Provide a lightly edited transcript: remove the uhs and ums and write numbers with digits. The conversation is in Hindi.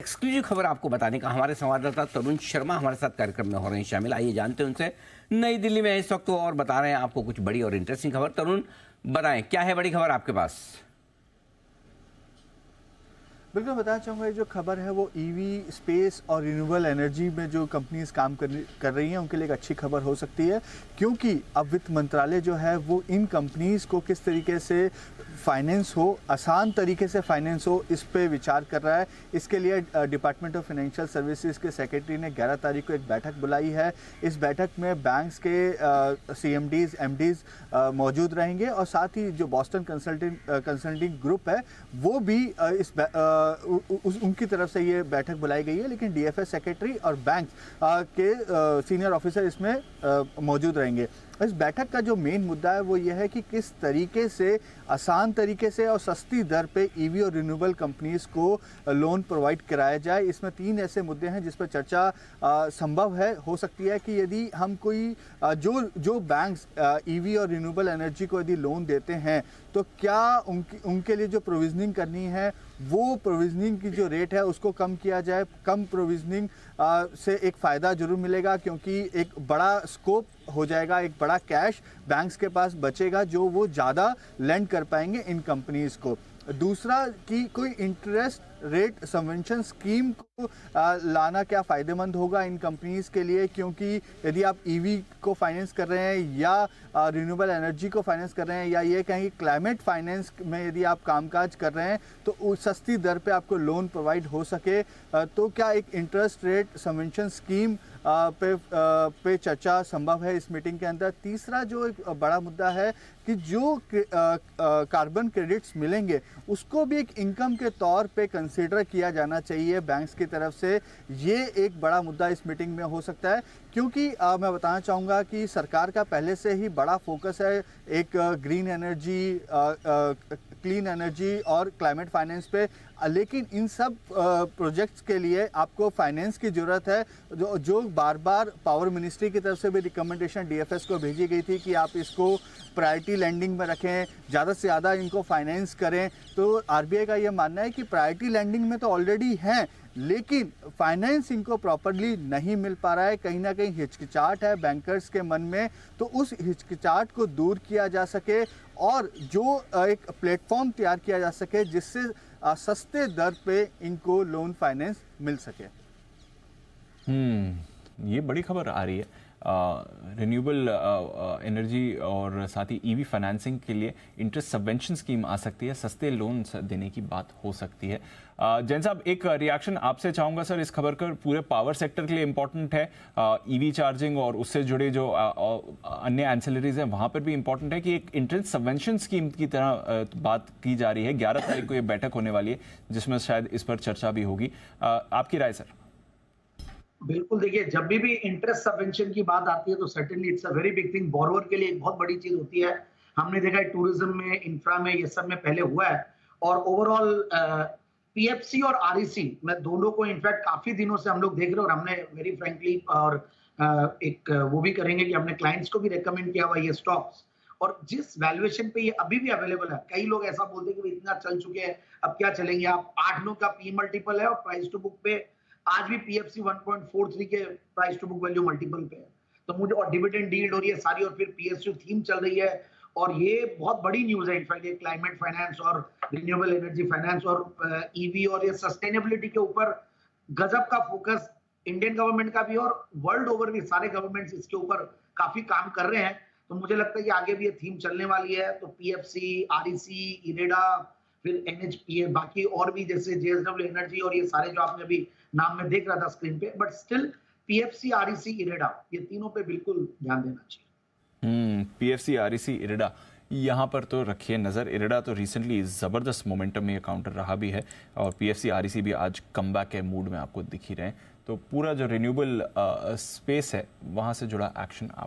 एक्सक्लूसिव खबर आपको बताने का हमारे संवाददाता तरुण शर्मा हमारे साथ कार्यक्रम में हो रहे हैं शामिल। आइए जानते हैं उनसे। नई दिल्ली में इस वक्त वो और बता रहे हैं आपको कुछ बड़ी और इंटरेस्टिंग खबर। तरुण, बताएं क्या है बड़ी खबर आपके पास? बिल्कुल बताना चाहूँगा, ये जो खबर है वो ईवी, स्पेस और रिन्यूएबल एनर्जी में जो कंपनीज काम कर रही हैं उनके लिए एक अच्छी खबर हो सकती है, क्योंकि अब वित्त मंत्रालय जो है वो इन कंपनीज को किस तरीके से फाइनेंस हो, आसान तरीके से फाइनेंस हो, इस पे विचार कर रहा है। इसके लिए डिपार्टमेंट ऑफ फाइनेंशियल सर्विसेज के सेक्रेटरी ने 11 तारीख को एक बैठक बुलाई है। इस बैठक में बैंक्स के CMDs, MDs मौजूद रहेंगे और साथ ही जो बॉस्टन कंसल्टिंग ग्रुप है वो भी उनकी तरफ से ये बैठक बुलाई गई है, लेकिन DFS सेक्रेटरी और बैंक के सीनियर ऑफिसर इसमें मौजूद रहेंगे। इस बैठक का जो मेन मुद्दा है वो ये है कि किस तरीके से आसान तरीके से और सस्ती दर पे ईवी और रिन्यूएबल कंपनीज को लोन प्रोवाइड कराया जाए। इसमें 3 ऐसे मुद्दे हैं जिस पर चर्चा संभव है, हो सकती है कि यदि हम कोई जो बैंक्स ईवी और रिन्यूएबल एनर्जी को यदि लोन देते हैं तो क्या उनके लिए जो प्रोविजनिंग करनी है वो प्रोविजनिंग की जो रेट है उसको कम किया जाए। कम प्रोविजनिंग से एक फ़ायदा जरूर मिलेगा, क्योंकि एक बड़ा स्कोप हो जाएगा, एक बड़ा कैश बैंक्स के पास बचेगा जो वो ज़्यादा लेंड कर पाएंगे इन कंपनीज को। दूसरा कि कोई इंटरेस्ट रेट सबवेंशन स्कीम को लाना क्या फ़ायदेमंद होगा इन कंपनीज के लिए, क्योंकि यदि आप ईवी को फाइनेंस कर रहे हैं या रिन्यूएबल एनर्जी को फाइनेंस कर रहे हैं या ये कहीं क्लाइमेट फाइनेंस में यदि आप कामकाज कर रहे हैं तो उस सस्ती दर पे आपको लोन प्रोवाइड हो सके, तो क्या एक इंटरेस्ट रेट सबवेंशन स्कीम पे चर्चा संभव है इस मीटिंग के अंदर। तीसरा जो एक बड़ा मुद्दा है कि जो कार्बन क्रेडिट्स मिलेंगे उसको भी एक इनकम के तौर पे कंसीडर किया जाना चाहिए बैंक्स की तरफ से। ये एक बड़ा मुद्दा इस मीटिंग में हो सकता है, क्योंकि मैं बताना चाहूँगा कि सरकार का पहले से ही बड़ा फोकस है एक ग्रीन एनर्जी, क्लीन एनर्जी और क्लाइमेट फाइनेंस पे, लेकिन इन सब प्रोजेक्ट्स के लिए आपको फाइनेंस की ज़रूरत है, जो बार बार पावर मिनिस्ट्री की तरफ से भी रिकमेंडेशन DFS को भेजी गई थी कि आप इसको प्रायोरिटी लैंडिंग में रखें, ज़्यादा से ज़्यादा इनको फाइनेंस करें। तो RBI का ये मानना है कि प्रायोरिटी लैंडिंग में तो ऑलरेडी हैं, लेकिन फाइनेंस इनको प्रॉपरली नहीं मिल पा रहा है। कहीं ना कहीं हिचकिचाहट है बैंकर्स के मन में, तो उस हिचकिचाहट को दूर किया जा सके और जो एक प्लेटफॉर्म तैयार किया जा सके जिससे सस्ते दर पे इनको लोन फाइनेंस मिल सके। ये बड़ी खबर आ रही है। रिन्यूएबल एनर्जी और साथ ही ईवी फाइनेंसिंग के लिए इंटरेस्ट सबवेंशन स्कीम आ सकती है, सस्ते लोन देने की बात हो सकती है। जैन साहब, एक रिएक्शन आपसे चाहूँगा सर इस खबर का। पूरे पावर सेक्टर के लिए इम्पोर्टेंट है, ईवी चार्जिंग और उससे जुड़े जो अन्य एंसिलरीज हैं वहाँ पर भी इम्पोर्टेंट है कि एक इंटरेस्ट सबवेंशन स्कीम की तरह बात की जा रही है। 11 तारीख को ये बैठक होने वाली है जिसमें शायद इस पर चर्चा भी होगी। आपकी राय सर? बिल्कुल, देखिए जब भी इंटरेस्ट सबवेंशन की बात आती है तो certainly it's a very big thing, borrower के लिए एक बहुत बड़ी चीज होती है। हमने देखा है टूरिज्म में, इंफ्रा में, ये सब में पहले हुआ है। और ओवरऑल PFC और REC में दोनों को इनफैक्ट काफी दिनों से हम लोग देख रहे हैं और हमने वेरी फ्रेंकली और एक वो भी करेंगे कि हमने क्लाइंट्स को भी रेकमेंड किया हुआ ये स्टॉक्स। और जिस वैल्यूएशन पे ये अभी भी अवेलेबल है, कई लोग ऐसा बोलते हैं कि इतना चल चुके हैं अब क्या चलेंगे। आप 8-9 का P मल्टीपल है और प्राइस टू बुक पे आज भी PFC 1.43 के price to book value multiple पे है। तो मुझे और डिविडेंड यील्ड हो रही है सारी, और फिर PSU थीम चल रही है और ये बहुत बड़ी न्यूज है। इनफैक्ट ये क्लाइमेट फाइनेंस और रिन्यूएबल एनर्जी फाइनेंस और ईवी और ये सस्टेनेबिलिटी के ऊपर गजब का फोकस इंडियन गवर्नमेंट का भी और वर्ल्ड ओवर भी सारे गवर्नमेंट्स इसके ऊपर काफी काम कर रहे हैं। तो मुझे लगता है कि आगे भी ये थीम चलने वाली है। तो PFC, REC, इरेडा, फिर NHPA, बाकी और भी जैसे JSW एनर्जी और ये सारे जो आपने अभी नाम में देख रहा था स्क्रीन पे, but still PFC, REC, IREDA, ये तीनों पे बिल्कुल ध्यान देना चाहिए। PFC, REC, इरेडा, यहाँ पर तो रखिए नज़र। इरेडा तो रिसेंटली ज़बरदस्त मोमेंटम में ये काउंटर रहा भी है और PFC, REC भी आज कमबैक के मूड में आपको दिख ही रहे हैं। तो पूरा जो रिन्यूएबल स्पेस है वहाँ से जुड़ा एक्शन आप